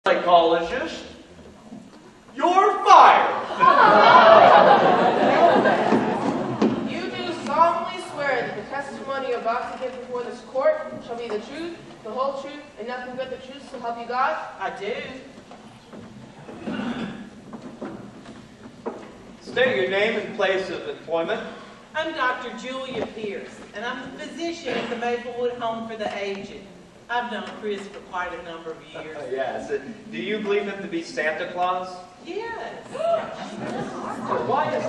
Psychologist, you're fired. You do solemnly swear that the testimony you're about to give before this court shall be the truth, the whole truth, and nothing but the truth, so help you God? I do. State your name and place of employment. I'm Dr. Julia Pierce, and I'm the physician at the Maplewood Home for the Aged. I've known Chris for quite a number of years. Yes. Do you believe him to be Santa Claus? Yes. Why is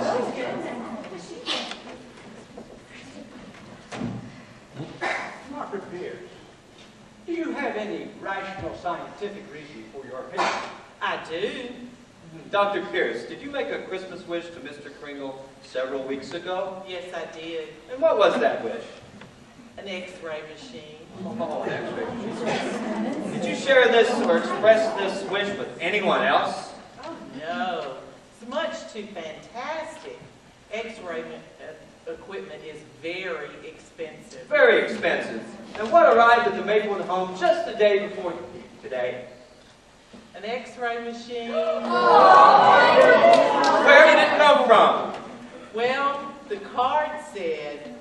Dr. Pierce, do you have any rational scientific reason for your opinion? I do. Dr. Pierce, did you make a Christmas wish to Mr. Kringle several weeks ago? Yes, I did. And what was that wish? An X-ray machine. Oh, an X-ray machine. Did you share this or express this wish with anyone else? Oh, no. It's much too fantastic. X-ray equipment is very expensive. Very expensive. And what arrived at the Maplewood home just the day before today? An X-ray machine? Where did it come from? Well, the card said,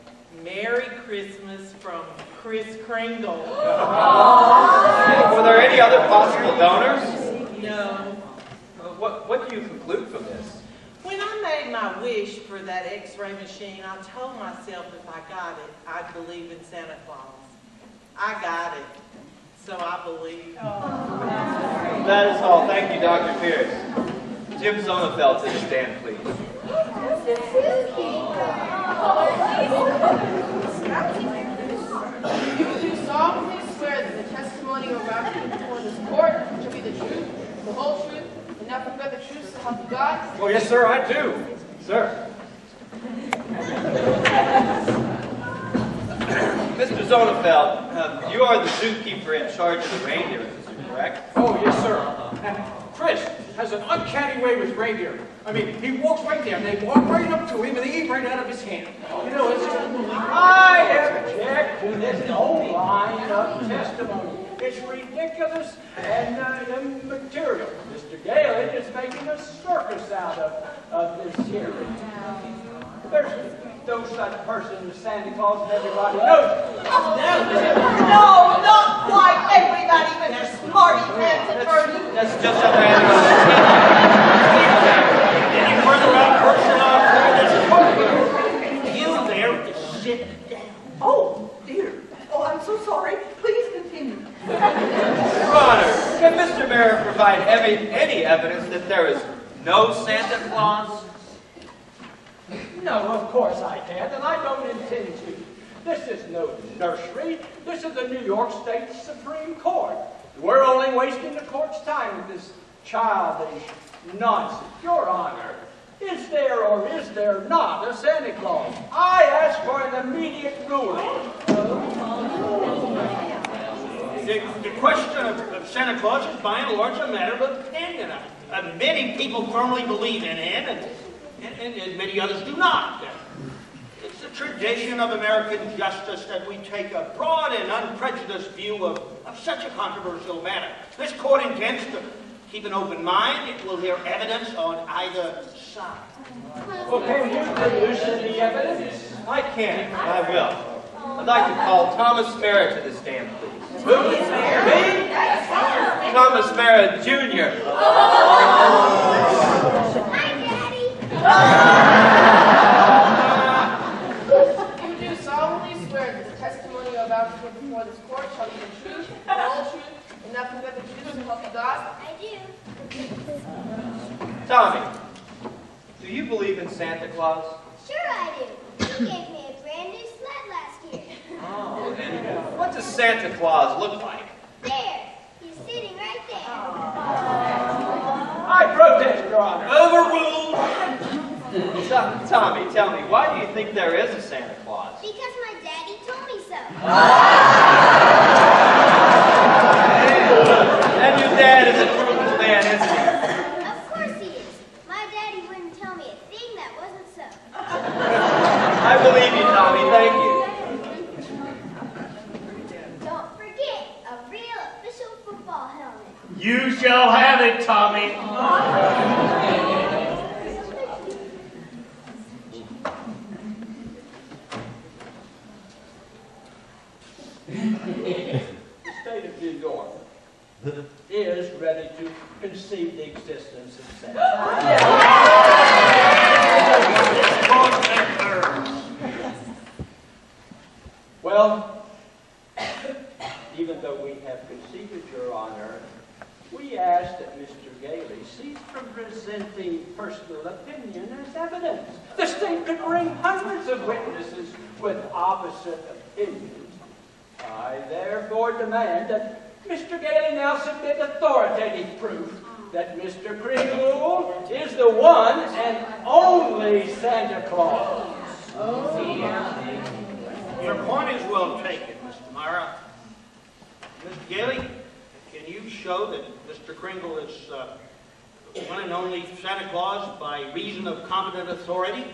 Merry Christmas from Chris Kringle. Were there any other possible donors? No. What do you conclude from this? When I made my wish for that X-ray machine, I told myself if I got it, I'd believe in Santa Claus. I got it. So I believe. That is all. Thank you, Dr. Pierce. Jim Zonefeld to the stand, please. You do solemnly swear that the testimony you're about to give before this court shall be the truth, the whole truth, and nothing but the truth, so help you God? Oh, yes, sir, I do. Sir. Mr. Zonefeld, you are the zookeeper in charge of the reindeer, is this correct? Oh, yes, sir. And Chris has an uncanny way with reindeer. I mean, he walks right there, and they walk right up to him, and they eat right out of his hand. You know, it's just unbelievable. I object to this whole line of testimony. It's ridiculous and immaterial. Mr. Galen is making a circus out of this hearing. There's no such person as Santa Claus, and everybody knows it. No, not quite everybody, Mr. Smarty Pants and Bertie. That's just a man. Any further outbursts? You there, sit down. Oh, dear. Oh, I'm so sorry. Please continue. Your Honor, can Mr. Mayor provide any evidence that there is no Santa Claus? No, of course I can, and I don't intend to. This is no nursery. This is the New York State Supreme Court. We're only wasting the court's time with this childish nonsense. Your Honor, is there or is there not a Santa Claus? I ask for an immediate ruling. The question of Santa Claus is by and large a matter of opinion. Many people firmly believe in him, and many others do not. It's a tradition of American justice that we take a broad and unprejudiced view of such a controversial matter. This court intends to keep an open mind. It will hear evidence on either side. Well, can you produce any evidence? I can. I will. I'd like to call Thomas Merritt to the stand, please. Who is there? Me? Thomas Merritt, Jr. You do solemnly swear that the testimony you're about to give before this court shall be the truth, the whole truth, and nothing but the truth, so help you God? I do. Tommy, do you believe in Santa Claus? Sure I do. He gave me a brand new sled last year. Oh, and what does Santa Claus look like? There. He's sitting right there. I protest, Your Honor. Overruled! Tommy, tell me, why do you think there is a Santa Claus? Because my daddy told me so. And your dad is a truthful man, isn't he? Of course he is. My daddy wouldn't tell me a thing that wasn't so. I believe you, Tommy. Thank you. Don't forget, a real official football helmet. You shall I'll have it, Tommy. The state of New York is ready to conceive the existence of Santa Claus. Well, even though we have conceded, Your Honor, we ask that Mr. Gailey cease from presenting personal opinion as evidence. The state could bring hundreds of witnesses with opposite opinions. I therefore demand that Mr. Gailey now submit authoritative proof that Mr. Kringle is the one and only Santa Claus. Your point is well taken, Mr. Myra. Mr. Gailey, can you show that Mr. Kringle is one and only Santa Claus by reason of competent authority?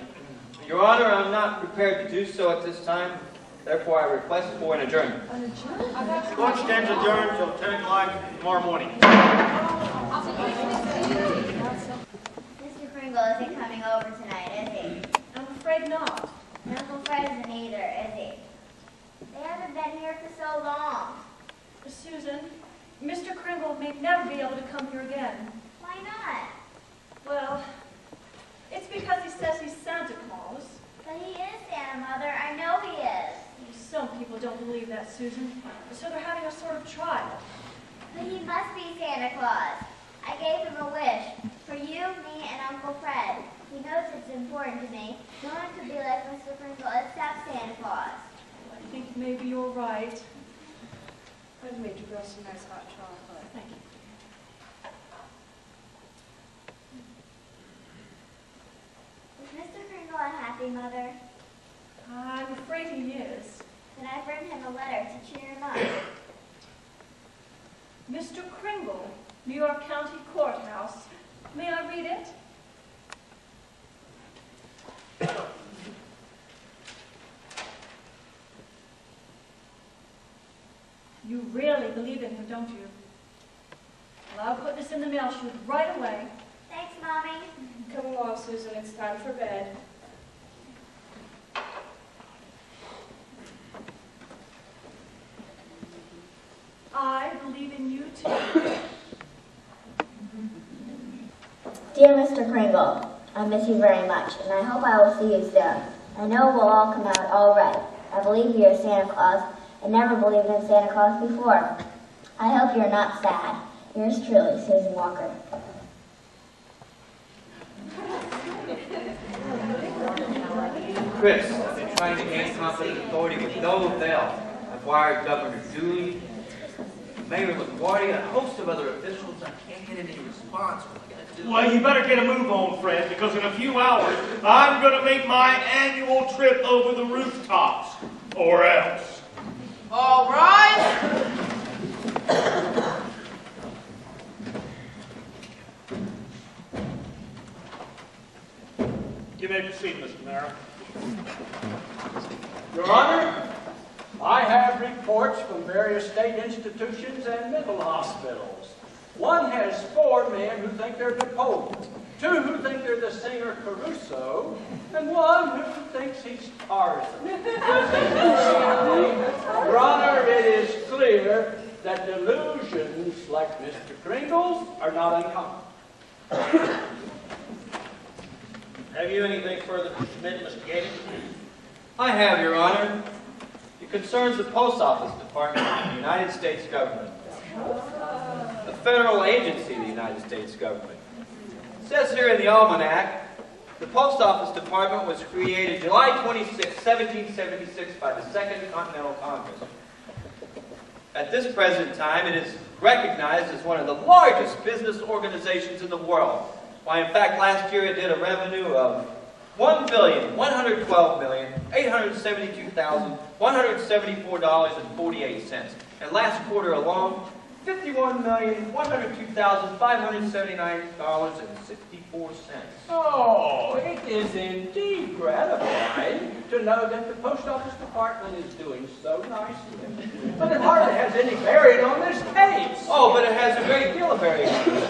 Your Honor, I'm not prepared to do so at this time. Therefore, I request for an adjournment. Court stands adjourned till 10 o'clock tomorrow morning. Mr. Kringle isn't coming over tonight, is he? I'm afraid not. And Uncle Fred isn't either, is he? They haven't been here for so long. Susan, Mr. Kringle may never be able to come here again. Why not? Well, it's because he says he's Santa Claus. But he is Santa, Mother. I know he is. Some people don't believe that, Susan, so they're having a sort of trial. But he must be Santa Claus. I gave him a wish for you, me, and Uncle Fred. He knows it's important to me. No one could be like Mr. Kringle except Santa Claus. I think maybe you're right. I've made you girls some nice hot chocolate. Thank you. Is Mr. Kringle unhappy, Mother? I'm afraid he is. Then I've written him a letter to cheer him up. Mr. Kringle, New York County Courthouse. May I read it? You really believe in him, don't you? Well, I'll put this in the mail chute right away. Thanks, Mommy. Come along, Susan. It's time for bed. I believe in you, too. Dear Mr. Kringle, I miss you very much, and I hope I will see you soon. I know it will all come out all right. I believe you are Santa Claus. I never believed in Santa Claus before. I hope you're not sad. Yours truly, Susan Walker. Chris, I've been trying to gain competent authority with no avail. I've wired Governor Dooley, Mayor LaGuardia, and a host of other officials. I can't get any response. What am I going to do? Well, you better get a move on, Fred, because in a few hours, I'm going to make my annual trip over the rooftops. Or else. All rise. You may proceed, Mr. Mayor. Your Honor, I have reports from various state institutions and mental hospitals. One has 4 men who think they're Napoleon, 2 who think they're the singer Caruso, and 1 who thinks he's Tarzan. Your Honor, it is clear that delusions like Mr. Kringle's are not uncommon. Have you anything further to submit, Mr. Gailey? I have, Your Honor. It concerns the Post Office Department of the United States government. A federal agency of the United States government. It says here in the Almanac, the Post Office Department was created July 26, 1776 by the Second Continental Congress. At this present time, it is recognized as one of the largest business organizations in the world. Why, in fact, last year it did a revenue of $1,112,872,174.48. And last quarter alone, $51,102,579.64. Oh, it is indeed gratifying to know that the Post Office Department is doing so nicely. But it hardly has any bearing on this case. Oh, but it has a great deal of bearing on this.